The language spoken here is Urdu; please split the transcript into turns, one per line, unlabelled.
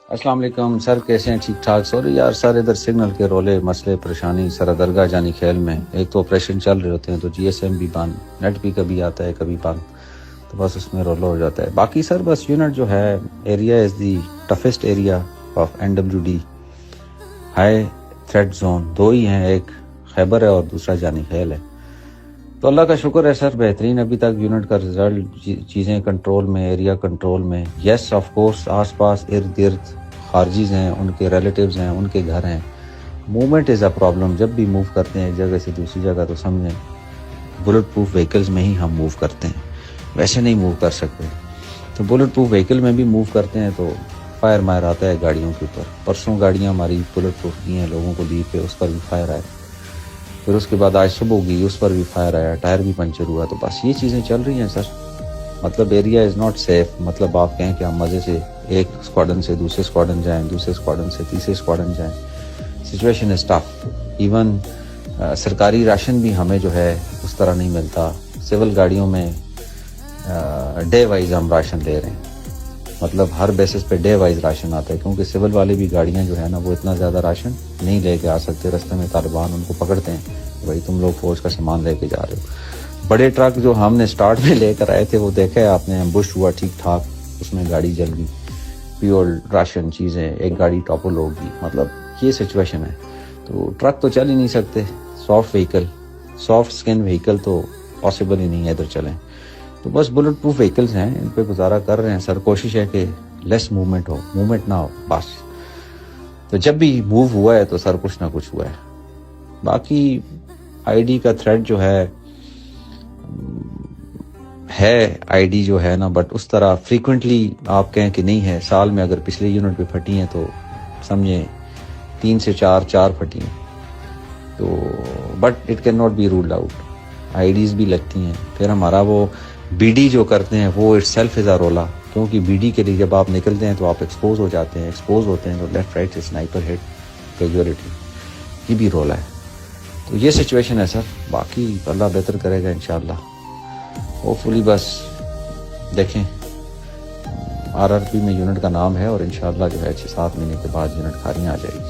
السلام علیکم سر، کیسے ہیں؟ ٹھیک ٹھاک؟ سوری یار سر، ادھر سگنل کے رولے، مسئلے، پریشانی سر درگاہ جانی کھیل میں، ایک تو آپریشن چل رہے ہوتے ہیں تو جی ایس ایم بھی بند، نیٹ بھی کبھی آتا ہے کبھی بند، تو بس اس میں رولا ہو جاتا ہے۔ باقی سر بس یونٹ جو ہے، area is the toughest area of NWD، high threat zone, دو ہی ہیں، ایک خیبر ہے اور دوسرا جانی خیل ہے۔ تو اللہ کا شکر ہے سر، بہترین ابھی تک یونٹ کا رزلٹ، چیزیں کنٹرول میں، ایریا کنٹرول میں۔ یس آف کورس آس پاس ارد گرد خارجیز ہیں، ان کے ریلیٹیوز ہیں، ان کے گھر ہیں، موومنٹ از اے پرابلم۔ جب بھی موو کرتے ہیں ایک جگہ سے دوسری جگہ تو سمجھیں بلٹ پروف وہیکلز میں ہی ہم موو کرتے ہیں، ویسے نہیں موو کر سکتے۔ تو بلٹ پروف وہیکل میں بھی موو کرتے ہیں تو فائر مائر آتا ہے گاڑیوں کے اوپر۔ پرسوں گاڑیاں ہماری بلٹ پروف کی ہیں، لوگوں کو لی پہ اس پر بھی فائر آیا، پھر اس کے بعد آج صبح ہوگی اس پر بھی فائر آیا، ٹائر بھی پنچر ہوا۔ تو بس یہ چیزیں چل رہی ہیں سر، مطلب ایریا از ناٹ سیف۔ مطلب آپ کہیں کہ ہم مزے سے ایک اسکواڈن سے دوسرے اسکواڈن جائیں، دوسرے اسکواڈن سے تیسرے اسکواڈن جائیں، سچویشن از ٹف۔ ایون سرکاری راشن بھی ہمیں جو ہے اس طرح نہیں ملتا۔ سول گاڑیوں میں ڈے وائز ہم راشن لے رہے ہیں، مطلب ہر بیسس پہ ڈے وائز راشن آتا ہے، کیونکہ سول والے بھی گاڑیاں جو ہے نا وہ اتنا زیادہ راشن نہیں لے کے آ سکتے۔ رستے میں طالبان ان کو پکڑتے ہیں کہ بھائی تم لوگ فوج کا سامان لے کے جا رہے ہو۔ بڑے ٹرک جو ہم نے سٹارٹ میں لے کر آئے تھے وہ دیکھا ہے آپ نے، ایمبوش ہوا ٹھیک ٹھاک، اس میں گاڑی جل گئی، پیول راشن چیزیں، ایک گاڑی ٹاپل ہو گئی۔ مطلب یہ سچویشن ہے، تو ٹرک تو چل ہی نہیں سکتے۔ سافٹ وہیکل، سافٹ سکن وہیکل تو پاسبل ہی نہیں ہے ادھر چلیں۔ تو بس بلٹ پروف وہیکلز ہیں، ان پہ گزارا کر رہے ہیں سر۔ کوشش ہے کہ لیس موومنٹ ہو، موومنٹ نہ ہو بس۔ تو جب بھی موو ہوا ہے تو سر کچھ نہ کچھ ہوا ہے۔ باقی آئی ڈی کا تھریڈ جو ہے آئی ڈی جو ہے نا، بٹ اس طرح فریکوینٹلی آپ کہیں کہ نہیں ہے۔ سال میں اگر پچھلے یونٹ پہ پھٹی ہیں تو سمجھیں 3 سے 4 پھٹی ہیں، تو but it can not be rolled out. IDs بھی لگتی ہیں، پھر ہمارا وہ بی ڈی جو کرتے ہیں وہ اٹ سیلف از اے رولا، کیونکہ بی ڈی کے لیے جب آپ نکلتے ہیں تو آپ ایکسپوز ہو جاتے ہیں، ایکسپوز ہوتے ہیں تو لیفٹ رائٹ سے سنائپر ہٹ، کیجولیٹی، یہ بھی رولا ہے۔ تو یہ سچویشن ہے سر، باقی اللہ بہتر کرے گا انشاءاللہ۔ ہوپ فلی بس دیکھیں، RRP میں یونٹ کا نام ہے اور انشاءاللہ جو ہے 6-7 مہینے کے بعد یونٹ کھاریاں آ جائے گی۔